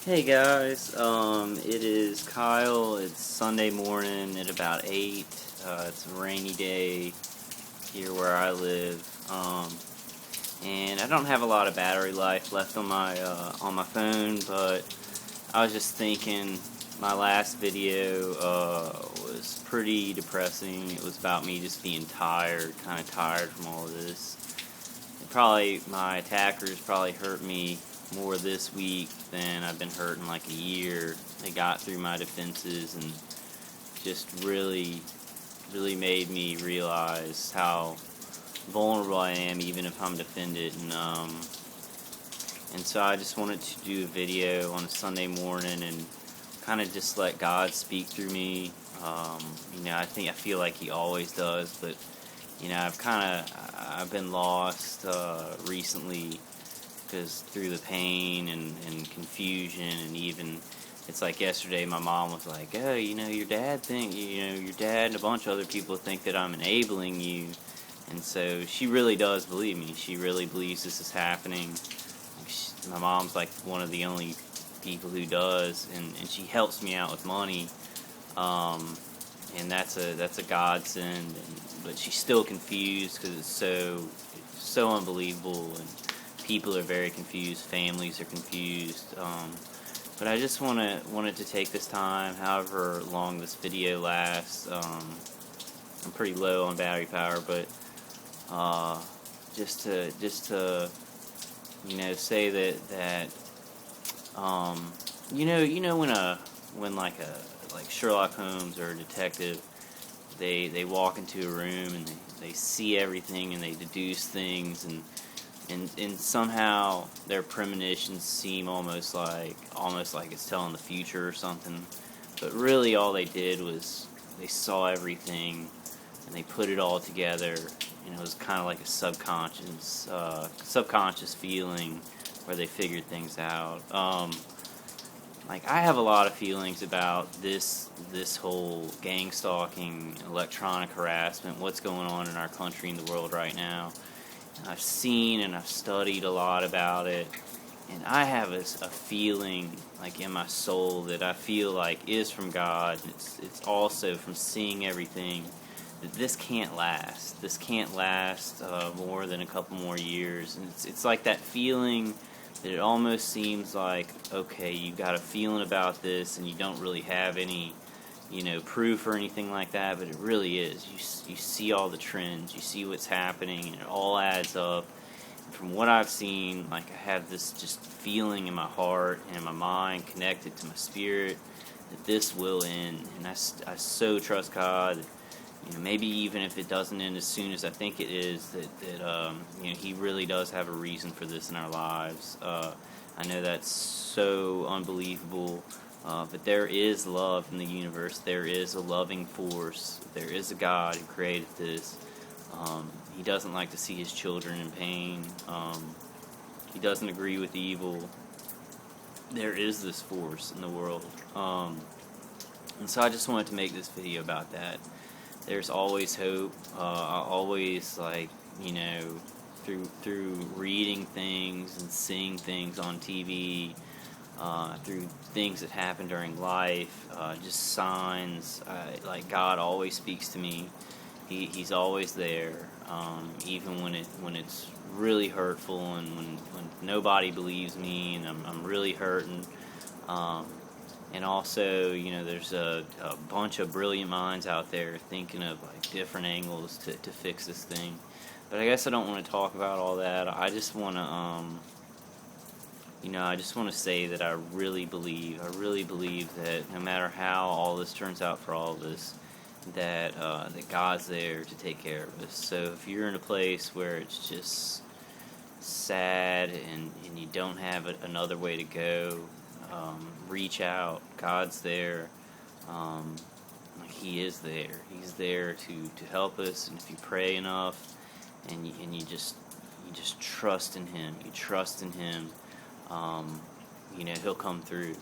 Hey guys, it is Kyle. It's Sunday morning at about 8. It's a rainy day here where I live, and I don't have a lot of battery life left on my phone. But I was just thinking, my last video was pretty depressing. It was about me just being tired, kind of tired from all of this. My attackers probably hurt me more this week than I've been hurt in like a year. They got through my defenses and just really made me realize how vulnerable I am, even if I'm defended. And so I just wanted to do a video on a Sunday morning and kind of just let God speak through me. I feel like He always does, but I've been lost recently, because through the pain and confusion, and even it's like yesterday my mom was like, oh, your dad and a bunch of other people think that I'm enabling you. And so she really does believe me. She really believes this is happening. My mom's like one of the only people who does, and she helps me out with money, and that's a godsend. But she's still confused because it's so unbelievable, and people are very confused, families are confused. But I just wanted to take this time, however long this video lasts. I'm pretty low on battery power, but just to say that when like Sherlock Holmes or a detective, they walk into a room and they see everything and they deduce things, and somehow their premonitions seem almost like it's telling the future or something. But really all they did was they saw everything and they put it all together. It was kind of like a subconscious feeling where they figured things out. I have a lot of feelings about this whole gang stalking, electronic harassment, what's going on in our country and the world right now. I've seen and I've studied a lot about it, and I have a feeling like in my soul that I feel like is from God. It's also from seeing everything that this can't last. This can't last more than a couple more years. And it's like that feeling that it almost seems like, okay, you got a feeling about this and you don't really have any proof or anything like that, but it really is. You see all the trends, you see what's happening, and it all adds up. And from what I've seen, I have this just feeling in my heart and in my mind, connected to my spirit, that this will end. And I so trust God that, maybe even if it doesn't end as soon as I think it is, that He really does have a reason for this in our lives. I know that's so unbelievable. But there is love in the universe. There is a loving force. There is a God who created this. He doesn't like to see His children in pain. He doesn't agree with evil. There is this force in the world. And so I just wanted to make this video about that. There's always hope. I always, through reading things and seeing things on TV, through things that happen during life, just signs. God always speaks to me. He's always there, even when it's really hurtful, and when nobody believes me, and I'm really hurting. And also, there's a bunch of brilliant minds out there thinking of different angles to fix this thing. But I guess I don't want to talk about all that. I just want to I just want to say that I really believe that no matter how all this turns out for all of us, that God's there to take care of us. So if you're in a place where it's just sad and you don't have another way to go, reach out. God's there. He is there. He's there to help us. And if you pray enough and you just trust in Him, He'll come through.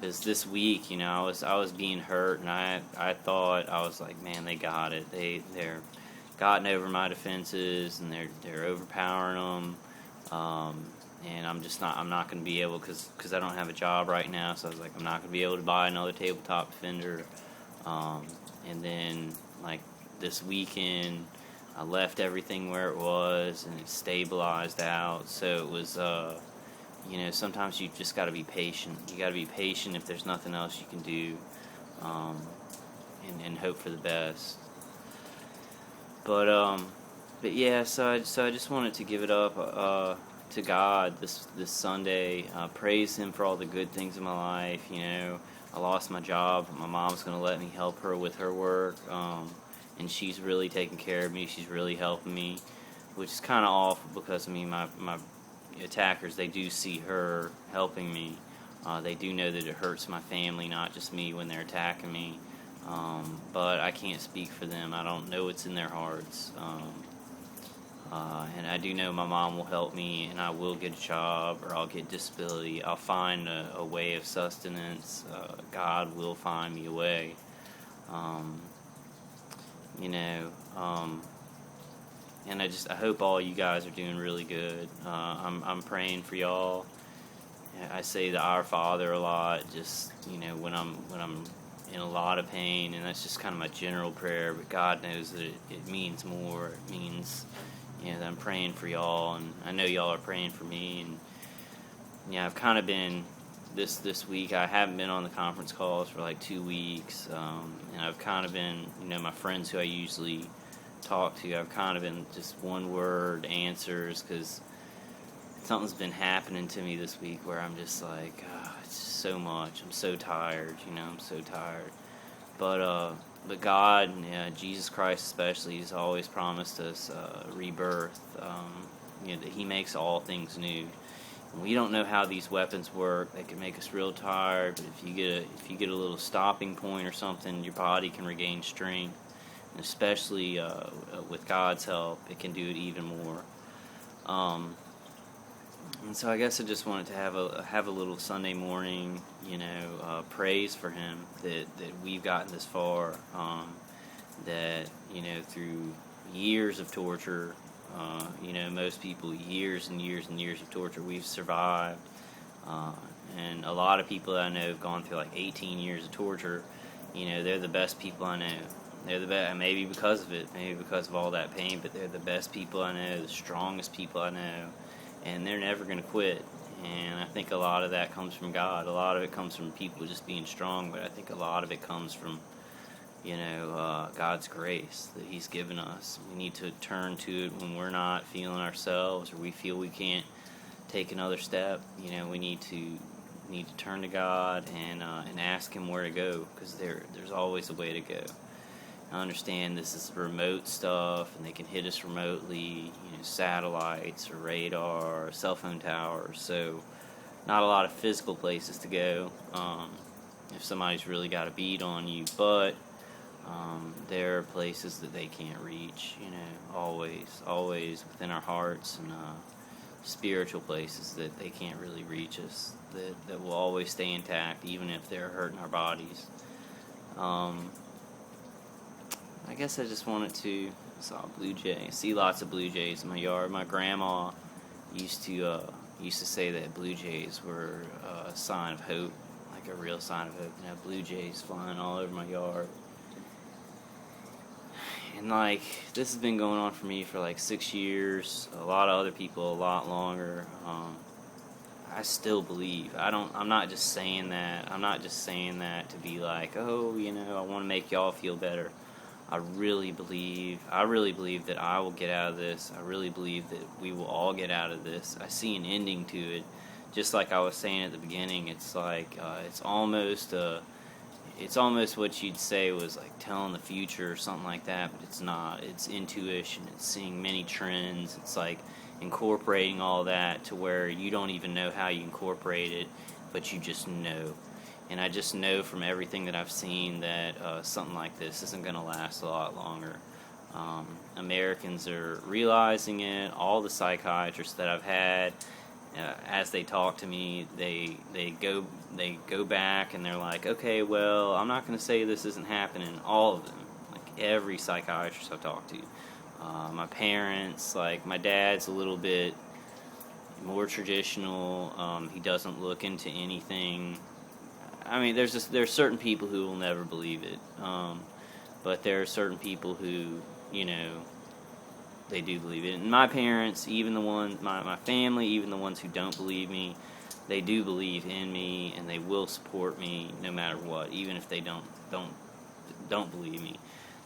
Because this week, I was being hurt, and I thought, I was like, man, they got it. They're gotten over my defenses, and they're overpowering them. and I'm not going to be able, because I don't have a job right now, so I was like, I'm not going to be able to buy another tabletop Defender. And then, like, this weekend, I left everything where it was, and it stabilized out. So it was, sometimes you just got to be patient. You got to be patient if there's nothing else you can do, and hope for the best. But yeah, so I just wanted to give it up to God this Sunday. Praise Him for all the good things in my life. I lost my job, but my mom's going to let me help her with her work, and she's really taking care of me. She's really helping me, which is kind of awful because, my attackers, they do see her helping me. They do know that it hurts my family, not just me, when they're attacking me. But I can't speak for them. I don't know what's in their hearts. And I do know my mom will help me, and I will get a job, or I'll get disability. I'll find a way of sustenance. God will find me a way. And I hope all you guys are doing really good. I'm praying for y'all. I say the Our Father a lot, just when I'm in a lot of pain, and that's just kind of my general prayer. But God knows that it means more. It means that I'm praying for y'all, and I know y'all are praying for me. And I've kind of been this week. I haven't been on the conference calls for like 2 weeks, and I've kind of been my friends who I usually talk to. I've kind of been just one word answers, because something's been happening to me this week where I'm just like, it's so much. I'm so tired. I'm so tired. But God, Jesus Christ especially, has always promised us rebirth. That He makes all things new. And we don't know how these weapons work. They can make us real tired, but if you get a little stopping point or something, your body can regain strength. And especially with God's help, it can do it even more. And so I guess I just wanted to have a little Sunday morning, praise for Him that we've gotten this far. That through years of torture, most people, years and years and years of torture, we've survived. And a lot of people that I know have gone through like 18 years of torture. They're the best people I know. They're the best, maybe because of it, maybe because of all that pain, but they're the best people I know, the strongest people I know, and they're never going to quit. And I think a lot of that comes from God. A lot of it comes from people just being strong, but I think a lot of it comes from, God's grace that He's given us. We need to turn to it when we're not feeling ourselves, or we feel we can't take another step. We need to turn to God and ask Him where to go, because there's always a way to go. I understand this is remote stuff, and they can hit us remotely, satellites or radar or cell phone towers, so not a lot of physical places to go if somebody's really got a bead on you, but there are places that they can't reach, always within our hearts, and spiritual places that they can't really reach us, that will always stay intact even if they're hurting our bodies. I guess I just wanted to saw a blue jay. I see lots of blue jays in my yard. My grandma used to say that blue jays were a sign of hope, like a real sign of hope. Blue jays flying all over my yard. And this has been going on for me for 6 years. A lot of other people a lot longer. I still believe. I'm not just saying that. I'm not just saying that to be like, I want to make y'all feel better. I really believe that I will get out of this. I really believe that we will all get out of this. I see an ending to it. Just like I was saying at the beginning, it's it's almost what you'd say was telling the future or something like that, but it's not. It's intuition. It's seeing many trends. It's incorporating all that to where you don't even know how you incorporate it, but you just know. And I just know from everything that I've seen that something like this isn't going to last a lot longer. Americans are realizing it. All the psychiatrists that I've had, as they talk to me, they go back and they're like, okay, well, I'm not going to say this isn't happening. All of them, every psychiatrist I've talked to. My parents, my dad's a little bit more traditional. He doesn't look into anything. I mean, there's certain people who will never believe it, but there are certain people who, they do believe it. And my parents, even the ones, my family, even the ones who don't believe me, they do believe in me, and they will support me no matter what, even if they don't believe me.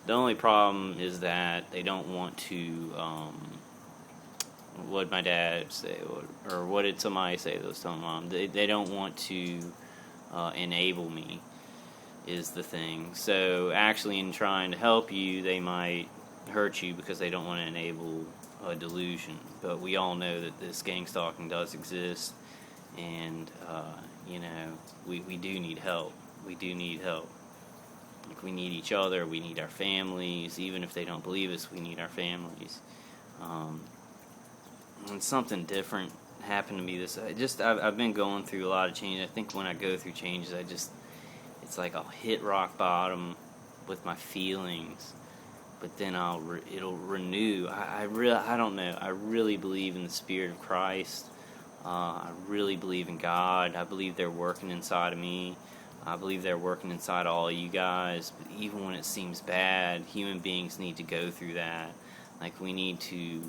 The only problem is that they don't want to. What did my dad say, or what did somebody say that was telling mom? They don't want to enable me, is the thing. So actually, in trying to help you, they might hurt you because they don't want to enable a delusion. But we all know that this gang stalking does exist, and we do need help. We do need help. Like, we need each other. We need our families. Even if they don't believe us, we need our families. And something different happened to me I've been going through a lot of change. I think when I go through changes, it's like I'll hit rock bottom with my feelings, but then it'll renew. I don't know. I really believe in the Spirit of Christ. I really believe in God. I believe they're working inside of me. I believe they're working inside all of you guys. But even when it seems bad, human beings need to go through that. Like, we need to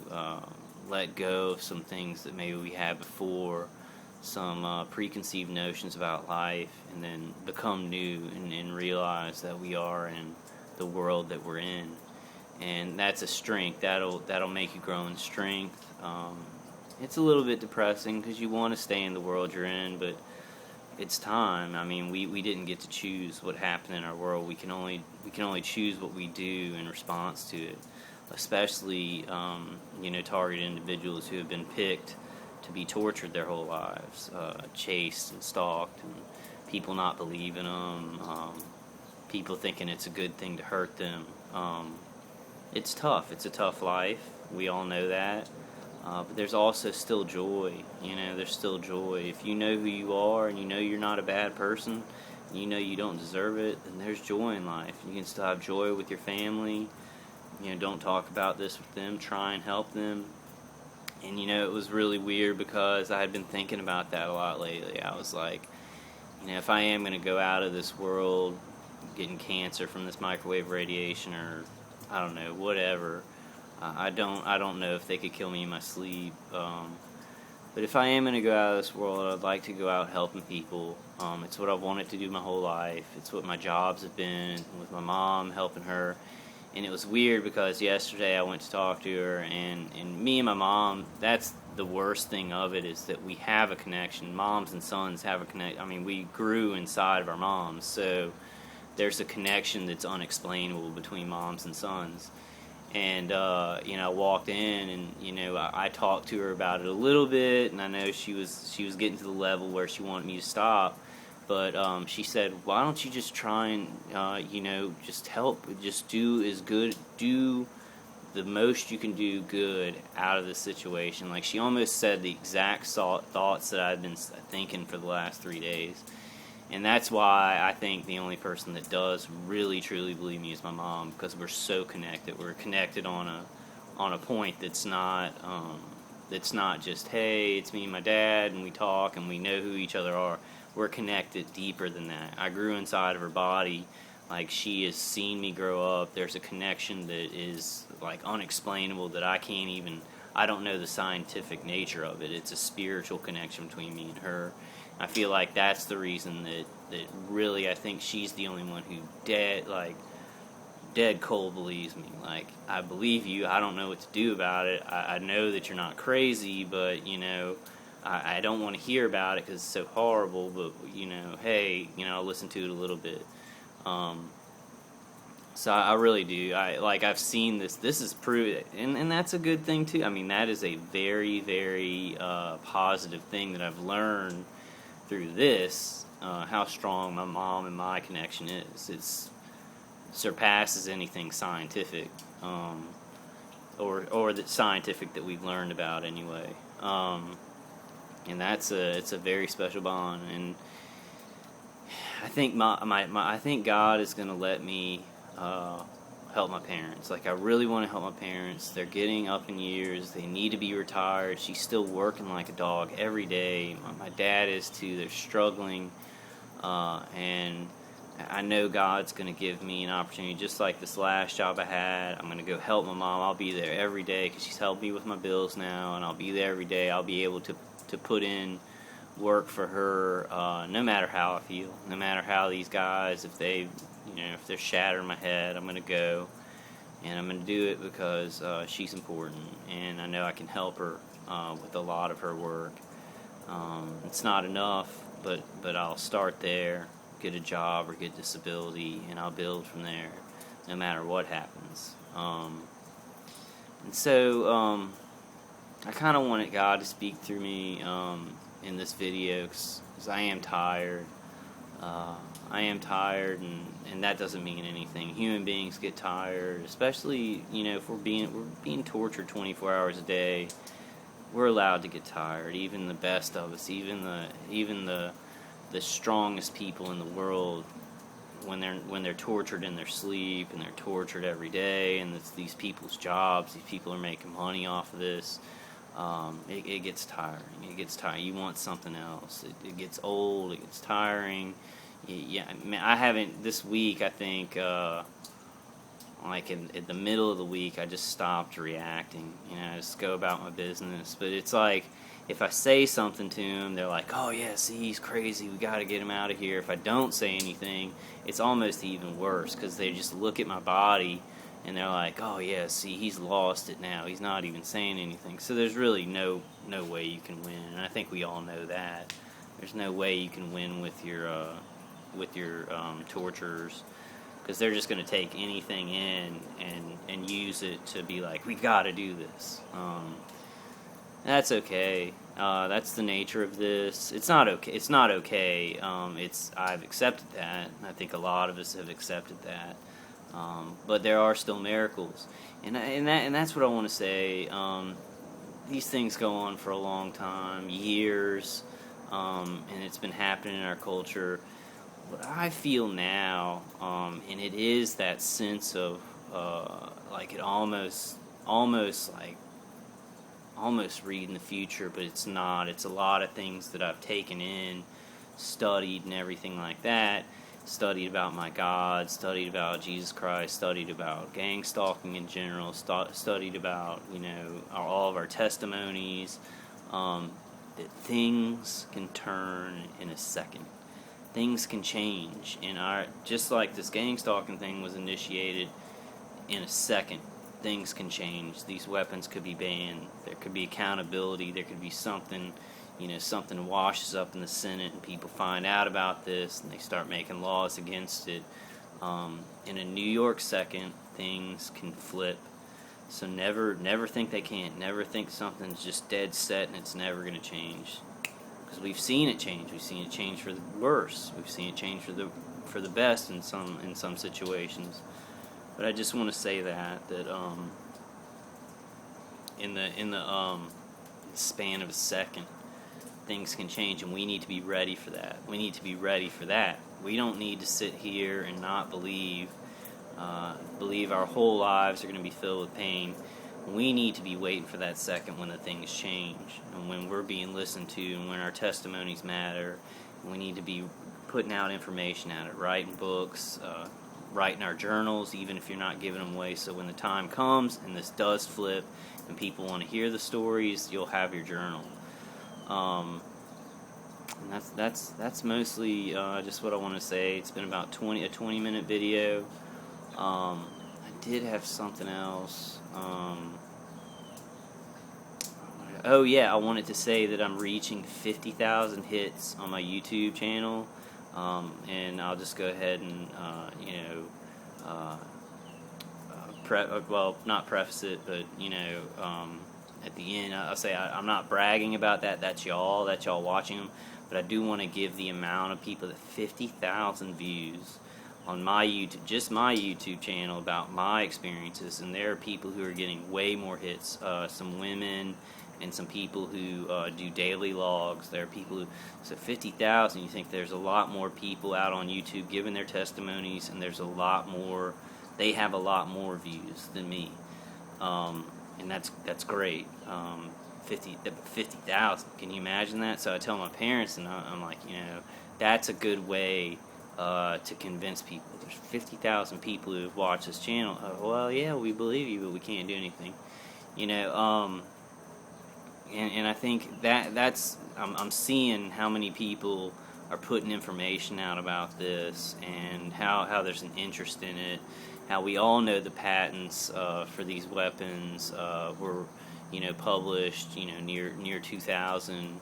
let go of some things that maybe we had before, some preconceived notions about life, and then become new and realize that we are in the world that we're in. And that's a strength. That'll make you grow in strength. It's a little bit depressing because you want to stay in the world you're in, but it's time. I mean, we didn't get to choose what happened in our world. We can only choose what we do in response to it. Especially, targeted individuals who have been picked to be tortured their whole lives, chased and stalked, and people not believing them, people thinking it's a good thing to hurt them. It's tough. It's a tough life. We all know that. But there's also still joy. There's still joy. If you know who you are and you know you're not a bad person, you know you don't deserve it, then there's joy in life. You can still have joy with your family. Don't talk about this with them. Try and help them. And, it was really weird because I had been thinking about that a lot lately. I was like, if I am going to go out of this world getting cancer from this microwave radiation, or I don't know, whatever, I don't know if they could kill me in my sleep. But if I am going to go out of this world, I'd like to go out helping people. It's what I've wanted to do my whole life. It's what my jobs have been, with my mom, helping her. And it was weird because yesterday I went to talk to her, and me and my mom, that's the worst thing of it, is that we have a connection. Moms and sons have a connection. I mean, we grew inside of our moms, so there's a connection that's unexplainable between moms and sons. And, I walked in, and, I talked to her about it a little bit, and I know she was getting to the level where she wanted me to stop. But she said, why don't you just try and, just help, just do the most you can do good out of this situation. Like, she almost said the exact thoughts that I've been thinking for the last 3 days. And that's why I think the only person that does really, truly believe me is my mom, because we're so connected. We're connected on a point that's not just, hey, it's me and my dad, and we talk, and we know who each other are. We're connected deeper than that. I grew inside of her body. Like, she has seen me grow up. There's a connection that is, like, unexplainable, that I don't know the scientific nature of it. It's a spiritual connection between me and her. I feel like that's the reason that really, I think she's the only one who dead cold believes me. Like, I believe you. I don't know what to do about it. I know that you're not crazy, but, I don't want to hear about it because it's so horrible, but, hey, I'll listen to it a little bit. So I really do. I've seen this. This is proof, and that's a good thing, too. I mean, that is a very, very positive thing that I've learned through this, how strong my mom and my connection is. It surpasses anything scientific, or that scientific that we've learned about anyway. And it's a very special bond, and I think I think God is going to let me help my parents. Like, I really want to help my parents. They're getting up in years. They need to be retired. She's still working like a dog every day. My dad is too. They're struggling. And I know God's going to give me an opportunity, just like this last job I had. I'm going to go help my mom. I'll be there every day because she's helped me with my bills now, and I'll be there every day. I'll be able to put in work for her, no matter how I feel, no matter how these guys, if they're shattering my head, I'm going to go, and I'm going to do it because she's important, and I know I can help her with a lot of her work. It's not enough, but I'll start there, get a job or get disability, and I'll build from there, no matter what happens. And so I kind of wanted God to speak through me in this video because I am tired. I am tired, and that doesn't mean anything. Human beings get tired, especially if we're being tortured 24 hours a day. We're allowed to get tired. Even the best of us, even the strongest people in the world, when they're tortured in their sleep and they're tortured every day, and it's these people's jobs. These people are making money off of this. It gets tiring. It gets tiring. You want something else. It gets old. It gets tiring. Yeah, I haven't this week. I think like in the middle of the week, I just stopped reacting. I just go about my business. But it's like if I say something to them, they're like, "Oh yeah, see, he's crazy. We got to get him out of here." If I don't say anything, it's almost even worse because they just look at my body. And they're like, "Oh yeah, see, he's lost it now. He's not even saying anything." So there's really no way you can win, and I think we all know that. There's no way you can win with your torturers, because they're just going to take anything in and use it to be like, "We've got to do this." That's okay. That's the nature of this. It's not okay. It's not okay. I've accepted that. I think a lot of us have accepted that. But there are still miracles, and that's what I want to say. These things go on for a long time, years, and it's been happening in our culture. What I feel now, and it is that sense of like it almost reading the future, but it's not. It's a lot of things that I've taken in, studied, and everything like that. Studied about my God, studied about Jesus Christ, studied about gang stalking in general, studied about all of our testimonies. That things can turn in a second. Things can change, just like this gang stalking thing was initiated in a second. Things can change. These weapons could be banned. There could be accountability. There could be something. Something washes up in the Senate and people find out about this and they start making laws against it. In a New York second, things can flip. So never think they can't. Never think something's just dead set and it's never going to change. Because we've seen it change. We've seen it change for the worse. We've seen it change for the best in some situations. But I just want to say that in the span of a second, things can change, and we need to be ready for that. We need to be ready for that. We don't need to sit here and not believe our whole lives are going to be filled with pain. We need to be waiting for that second when the things change, and when we're being listened to, and when our testimonies matter. We need to be putting out information at it, writing books, writing our journals, even if you're not giving them away. So when the time comes and this does flip, and people want to hear the stories, you'll have your journal. And that's mostly just what I want to say. It's been about a 20-minute video. I did have something else. Oh yeah, I wanted to say that I'm reaching 50,000 hits on my YouTube channel, and I'll just go ahead and not preface it, but at the end, I'll say I'm not bragging about that. That's y'all watching them. But I do want to give the amount of people that 50,000 views on my YouTube, just my YouTube channel, about my experiences. And there are people who are getting way more hits. Some women and some people who do daily logs. There are people who, so 50,000, you think there's a lot more people out on YouTube giving their testimonies, and there's a lot more they have a lot more views than me, and that's great. 50,000. Can you imagine that? So I tell my parents, and I'm like, that's a good way to convince people. There's 50,000 people who've watched this channel. Well, yeah, we believe you, but we can't do anything. And I think that's I'm seeing how many people are putting information out about this, and how there's an interest in it. How we all know the patents for these weapons were published near 2000.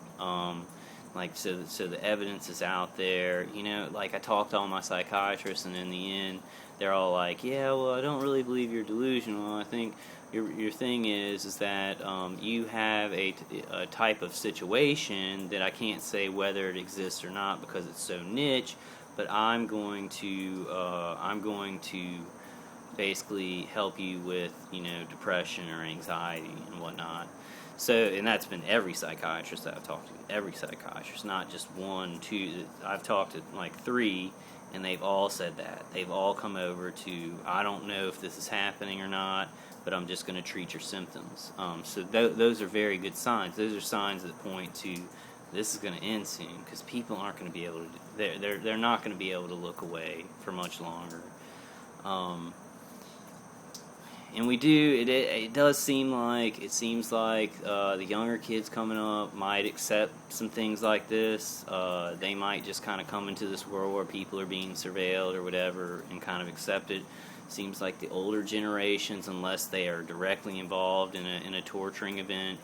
So the evidence is out there. Like I talked to all my psychiatrists, and in the end, they're all like, yeah, well, I don't really believe you're delusional. I think your thing is that you have a type of situation that I can't say whether it exists or not because it's so niche, but I'm going to basically help you with depression or anxiety and whatnot. So, and that's been every psychiatrist that I've talked to. Every psychiatrist, not just one, two. I've talked to like 3, and they've all said that. They've all come over to, I don't know if this is happening or not, but I'm just going to treat your symptoms. So those are very good signs. Those are signs that point to this is going to end soon, because people aren't going to be able to. They're not going to be able to look away for much longer. And we do. It does seem like the younger kids coming up might accept some things like this. They might just kind of come into this world where people are being surveilled or whatever and kind of accept it. Seems like the older generations, unless they are directly involved in a torturing event,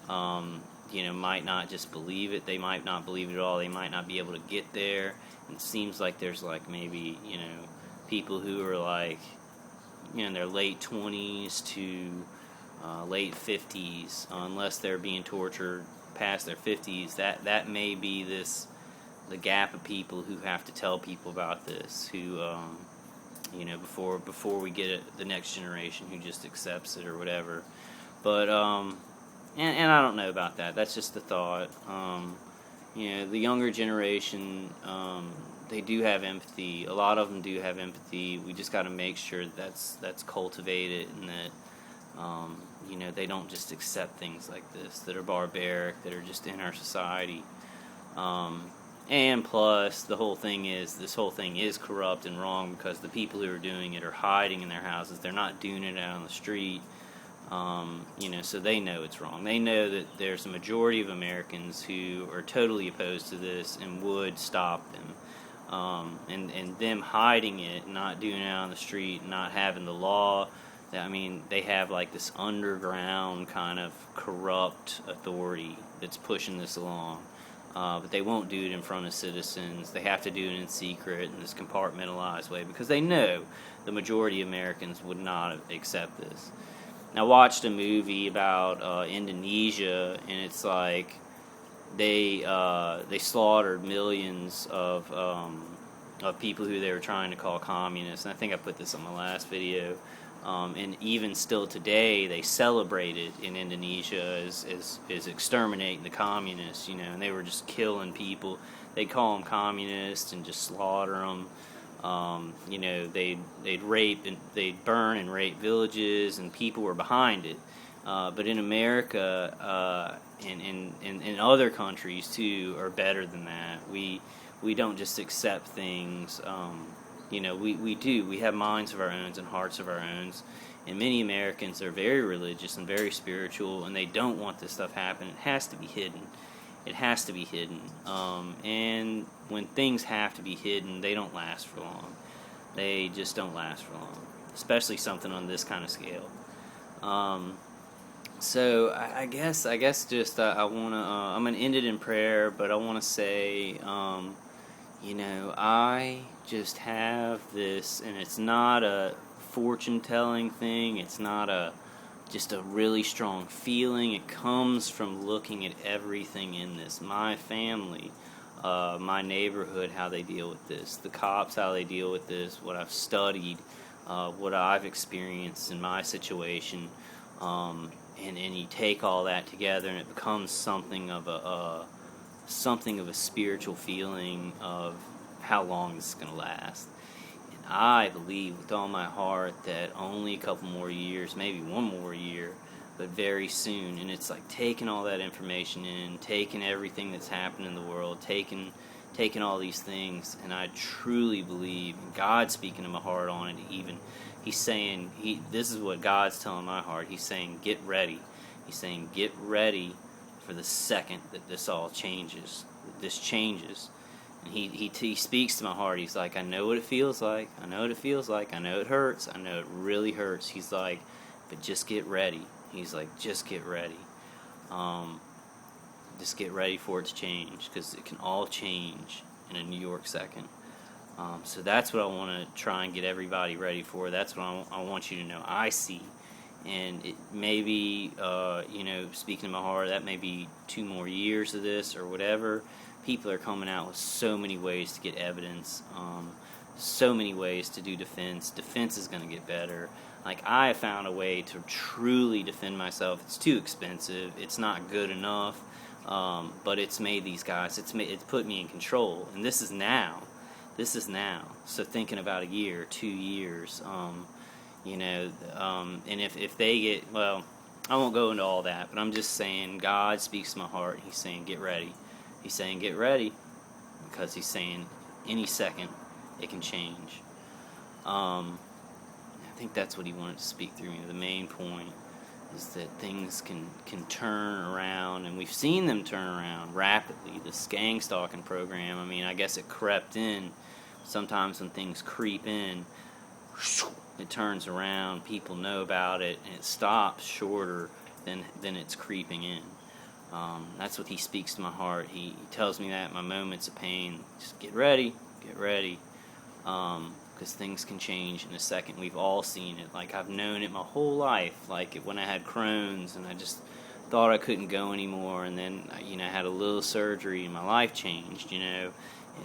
might not just believe it. They might not believe it at all. They might not be able to get there. And it seems like there's like maybe people who are like in their late 20s to late 50s, unless they're being tortured past their 50s. That may be the gap of people who have to tell people about this, who before we get the next generation who just accepts it or whatever. But and I don't know about that. That's just a thought. The younger generation, they do have empathy. A lot of them do have empathy. We just got to make sure that's cultivated, and that they don't just accept things like this that are barbaric, that are just in our society. And plus, this whole thing is corrupt and wrong, because the people who are doing it are hiding in their houses. They're not doing it out on the street. So they know it's wrong. They know that there's a majority of Americans who are totally opposed to this and would stop them. And them hiding it, not doing it out on the street, not having the law. They have like this underground kind of corrupt authority that's pushing this along. But they won't do it in front of citizens. They have to do it in secret, in this compartmentalized way, because they know the majority of Americans would not accept this. I watched a movie about Indonesia, and it's like they slaughtered millions of people who they were trying to call communists. And I think I put this on my last video. And even still today, they celebrate it in Indonesia as exterminating the communists, and they were just killing people. They call them communists and just slaughter them. They'd rape and they'd burn and rape villages, and people were behind it. But in America and in other countries too are better than that. We don't just accept things. We have minds of our own and hearts of our own. And many Americans are very religious and very spiritual, and they don't want this stuff happening. It has to be hidden. It has to be hidden. And when things have to be hidden, they don't last for long. They just don't last for long, especially something on this kind of scale. So I guess just I want to. I'm gonna end it in prayer, but I want to say, I just have this, and it's not a fortune-telling thing. It's not just a really strong feeling. It comes from looking at everything in this. My family, my neighborhood, how they deal with this. The cops, how they deal with this. What I've studied, what I've experienced in my situation. And you take all that together, and it becomes something of a spiritual feeling of how long this is going to last. I believe with all my heart that only a couple more years, maybe one more year, but very soon. And it's like taking all that information in, taking everything that's happened in the world, taking all these things, and I truly believe, and God's speaking to my heart on it. Even He's saying, this is what God's telling my heart. He's saying, get ready. He's saying, get ready for the second that this all changes. That this changes. And he speaks to my heart. He's like, I know what it feels like. I know what it feels like. I know it hurts. I know it really hurts. He's like, but just get ready. He's like, just get ready. Just get ready for it to change, because it can all change in a New York second. So that's what I want to try and get everybody ready for. That's what I want you to know I see. And it may be, speaking to my heart, that may be 2 more years of this or whatever. People are coming out with so many ways to get evidence, so many ways to do defense. Defense is going to get better. Like, I have found a way to truly defend myself. It's too expensive. It's not good enough. But it's made these guys, it's put me in control. And this is now. So thinking about a year, 2 years, and if they get, well, I won't go into all that, but I'm just saying God speaks to my heart. He's saying, get ready. He's saying, get ready, because he's saying any second it can change. I think that's what he wanted to speak through me. The main point is that things can turn around, and we've seen them turn around rapidly. This gang stalking program, I mean, I guess it crept in. Sometimes when things creep in, it turns around, people know about it, and it stops shorter than it's creeping in. That's what he speaks to my heart. He tells me that in my moments of pain, just get ready, because things can change in a second. We've all seen it. Like, I've known it my whole life. Like, when I had Crohn's and I just thought I couldn't go anymore, and then I had a little surgery and my life changed. It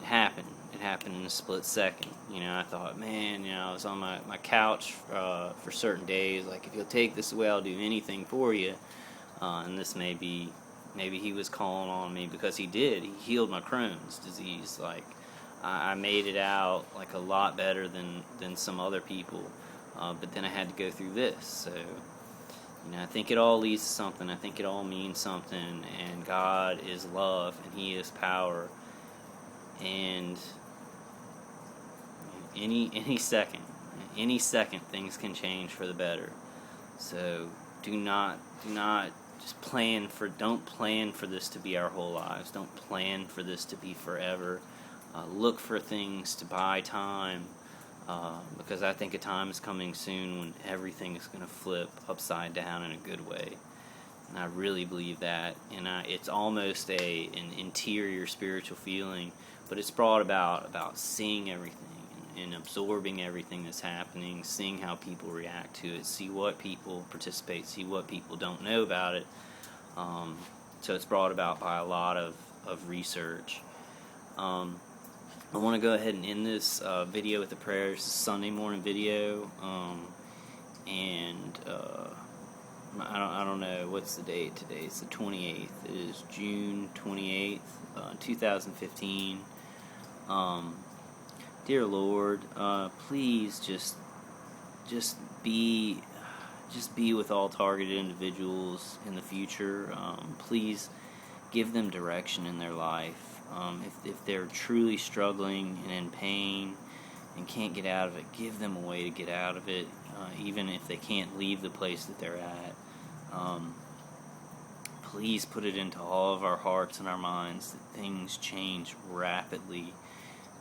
happened. It happened in a split second. I thought, man, I was on my couch for certain days. Like, if you'll take this away, I'll do anything for you. And this maybe he was calling on me, because he did. He healed my Crohn's disease. Like, I made it out like a lot better than some other people, but then I had to go through this. So, I think it all leads to something. I think it all means something, and God is love, and He is power, and any second things can change for the better. So do not just don't plan for this to be our whole lives. Don't plan for this to be forever. Look for things to buy time, because I think a time is coming soon when everything is going to flip upside down in a good way. And I really believe that. And it's almost an interior spiritual feeling, but it's brought about seeing everything and absorbing everything that's happening, seeing how people react to it, see what people participate, see what people don't know about it. So it's brought about by a lot of research. I want to go ahead and end this video with a prayer. It's a Sunday morning video, and I don't know what's the date today. It's the 28th. It is June 28th, 2015. Dear Lord, please just be with all targeted individuals in the future. Please give them direction in their life. If they're truly struggling and in pain and can't get out of it, give them a way to get out of it, even if they can't leave the place that they're at. Please put it into all of our hearts and our minds that things change rapidly.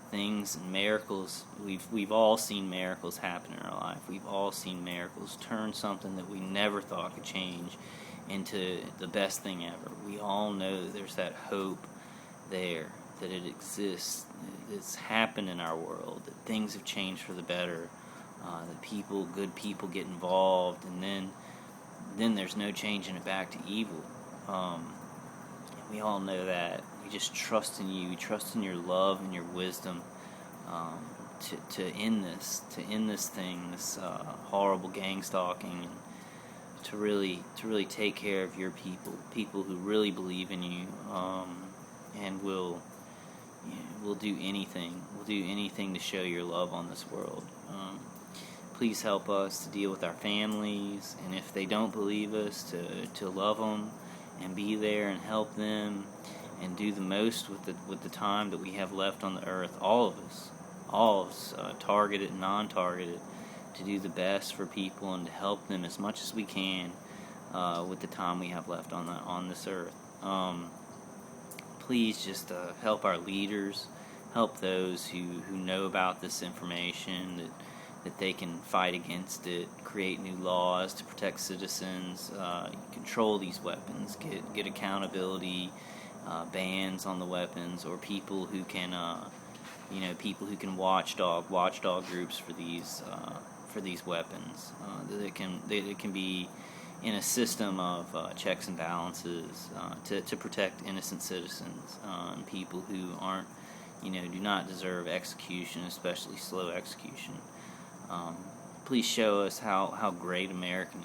Things and miracles, we've all seen miracles happen in our life. We've all seen miracles turn something that we never thought could change into the best thing ever. We all know that there's that hope there, that it exists, it's happened in our world, that things have changed for the better, that good people get involved, and then there's no changing it back to evil. We all know that. We just trust in you. We trust in your love and your wisdom to end this thing, this horrible gang stalking, and to really take care of your people who really believe in you, and will we'll do anything. We'll do anything to show your love on this world. Please help us to deal with our families, and if they don't believe us, to love them and be there and help them and do the most with the time that we have left on the earth. All of us, targeted and non-targeted, to do the best for people and to help them as much as we can with the time we have left on this earth. Please just help our leaders, help those who know about this information, that they can fight against it, create new laws to protect citizens, control these weapons, get accountability, bans on the weapons, or people who can, watchdog groups for these weapons. That it can be in a system of checks and balances to protect innocent citizens and people who aren't, do not deserve execution, especially slow execution. Please show us how great America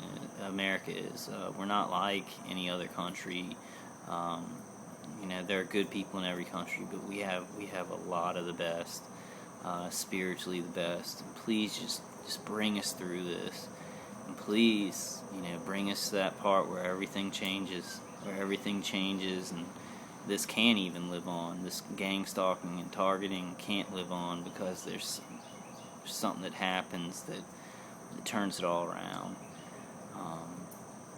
is. We're not like any other country. There are good people in every country, but we have a lot of the best, spiritually the best. And please just bring us through this. And please, bring us to that part where everything changes, and this can't even live on. This gang stalking and targeting can't live on because there's something that happens that turns it all around.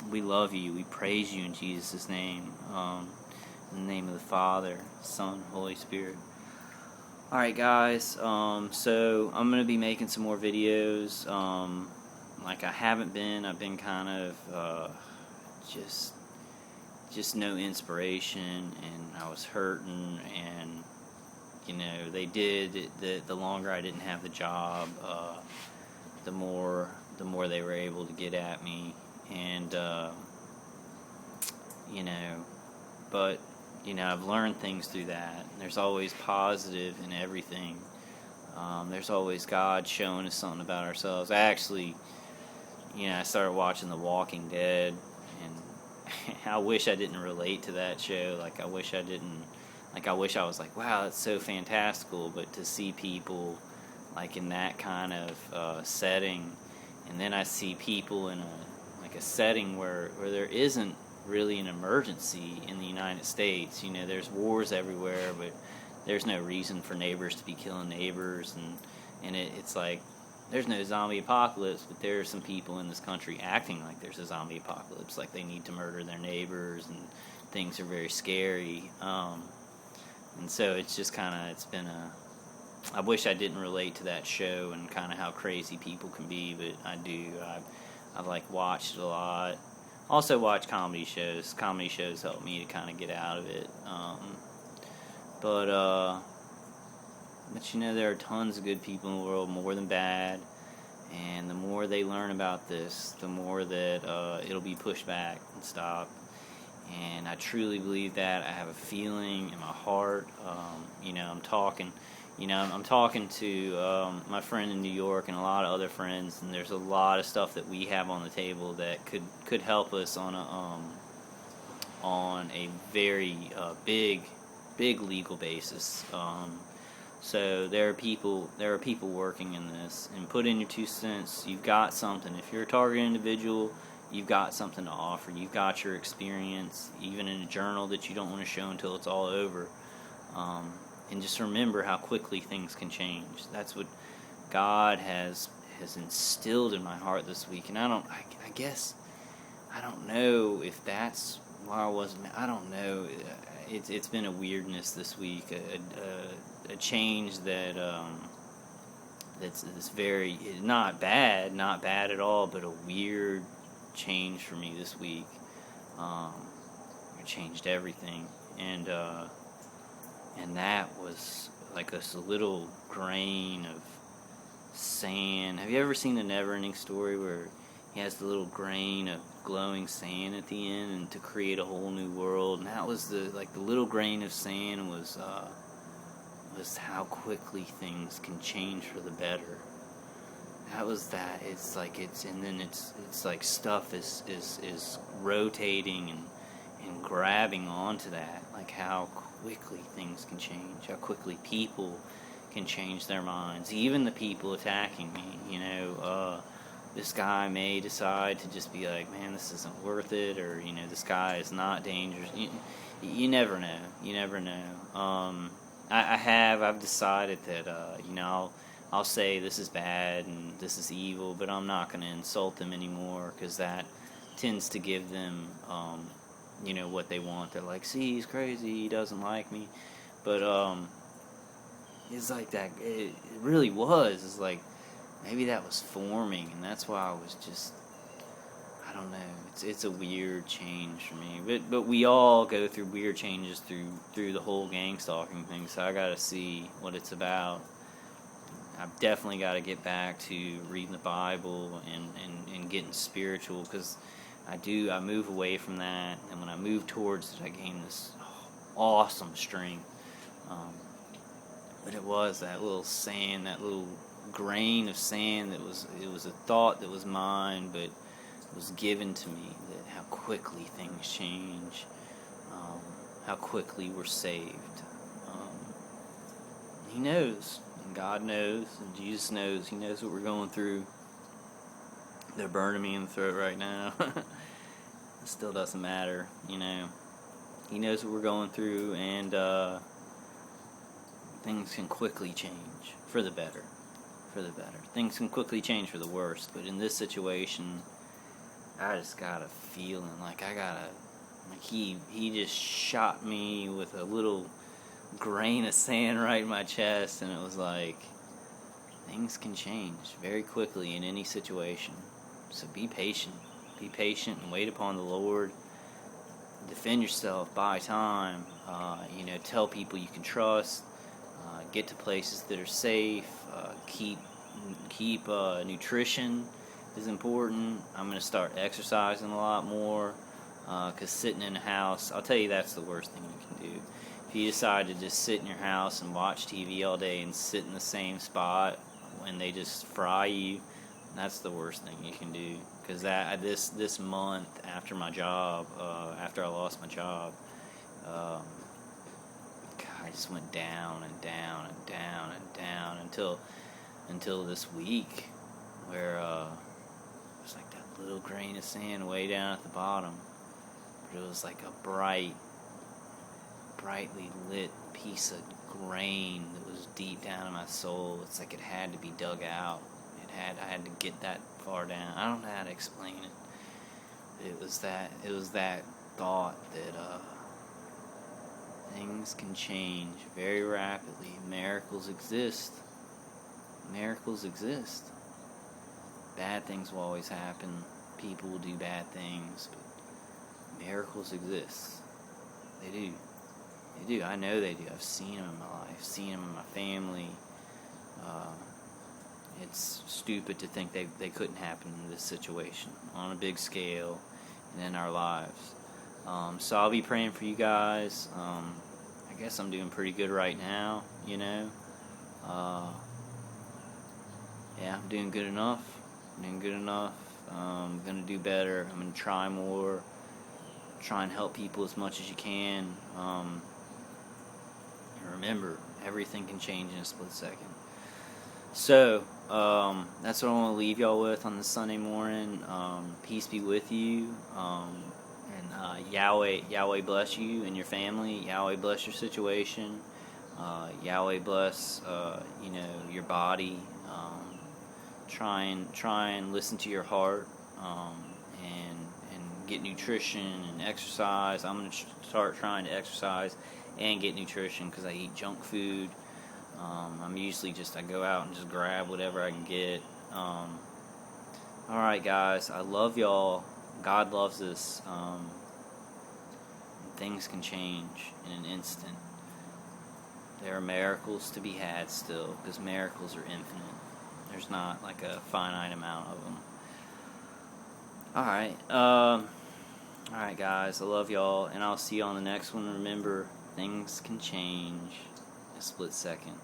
We love you. We praise you in Jesus' name. In the name of the Father, Son, Holy Spirit. Alright, guys. So I'm going to be making some more videos. Like I haven't been. I've been kind of just no inspiration, and I was hurting, and they did the longer I didn't have the job, the more they were able to get at me, and but I've learned things through that. There's always positive in everything. There's always God showing us something about ourselves. I started watching The Walking Dead, and I wish I didn't relate to that show. I wish I was like, wow, that's so fantastical, but to see people in that kind of setting, and then I see people in a setting where there isn't really an emergency in the United States. There's wars everywhere, but there's no reason for neighbors to be killing neighbors, and it's like there's no zombie apocalypse, but there are some people in this country acting like there's a zombie apocalypse, like they need to murder their neighbors, and things are very scary. And so it's just I wish I didn't relate to that show and kind of how crazy people can be, but I do. I've watched it a lot. Also watch comedy shows. Comedy shows help me to kind of get out of it. But there are tons of good people in the world, more than bad. And the more they learn about this, the more that it'll be pushed back and stopped. And I truly believe that. I have a feeling in my heart. I'm talking to my friend in New York and a lot of other friends, and there's a lot of stuff that we have on the table that could help us on a very big legal basis. So there are people working in this, and put in your 2 cents. You've got something. If you're a target individual, you've got something to offer. You've got your experience, even in a journal that you don't want to show until it's all over. And just remember how quickly things can change. That's what God has instilled in my heart this week. And I guess I don't know if that's why I wasn't. I don't know. It's been a weirdness this week. A change that's very not bad at all, but a weird change for me this week. It changed everything, and that was like this little grain of sand. Have you ever seen the Never-Ending Story where he has the little grain of glowing sand at the end, and to create a whole new world? And that was the little grain of sand was how quickly things can change for the better. That was that. It's like stuff is rotating and grabbing onto that. Like how quickly things can change, how quickly people can change their minds, even the people attacking me. This guy may decide to just be like, man, this isn't worth it, or, this guy is not dangerous. You never know. You never know. I've decided that, I'll say this is bad and this is evil, but I'm not going to insult them anymore, because that tends to give them, what they want. They're like, see, he's crazy, he doesn't like me. But it's like that. It really was. It's like maybe that was forming, and that's why I was just, I don't know. It's a weird change for me. But we all go through weird changes through the whole gang stalking thing. So I got to see what it's about. I've definitely got to get back to reading the Bible and getting spiritual, because I move away from that, and when I move towards it, I gain this awesome strength. But it was that little sand, that little grain of sand it was a thought that was mine, but it was given to me, that how quickly things change, how quickly we're saved. He knows, and God knows, and Jesus knows. He knows what we're going through. They're burning me in the throat right now. It still doesn't matter, He knows what we're going through, and things can quickly change for the better. Things can quickly change for the worst, but in this situation, I just got a feeling like he just shot me with a little grain of sand right in my chest, and it was like, things can change very quickly in any situation. So be patient and wait upon the Lord. Defend yourself, buy time, tell people you can trust, get to places that are safe, keep nutrition is important. I'm going to start exercising a lot more, because sitting in a house, I'll tell you, that's the worst thing you can do. If you decide to just sit in your house and watch TV all day and sit in the same spot when they just fry you, that's the worst thing you can do. Because this month after my job, after I lost my job, I just went down and down and down and down until this week, where it was like that little grain of sand way down at the bottom, but it was like a brightly lit piece of grain that was deep down in my soul. It's like it had to be dug out. I had to get that far down. I don't know how to explain it. It was that thought that things can change very rapidly. Miracles exist. Bad things will always happen. People will do bad things, but miracles exist. They do. I know they do. I've seen them in my life, seen them in my family. It's stupid to think they couldn't happen in this situation on a big scale and in our lives. So I'll be praying for you guys. I guess I'm doing pretty good right now, Yeah, I'm doing good enough. I'm going to do better. I'm going to try more. Try and help people as much as you can. And remember, everything can change in a split second. So, that's what I want to leave y'all with on this Sunday morning. Peace be with you. And Yahweh bless you and your family. Yahweh bless your situation. Yahweh bless, your body. Try and listen to your heart, and get nutrition and exercise. I'm going to start trying to exercise and get nutrition, because I eat junk food. I'm usually I go out and just grab whatever I can get. Alright guys, I love y'all. God loves us. Things can change in an instant. There are miracles to be had still, because miracles are infinite. There's not like a finite amount of them. Alright guys, I love y'all, and I'll see you on the next one. Remember, things can change in a split second.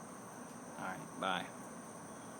Alright, bye.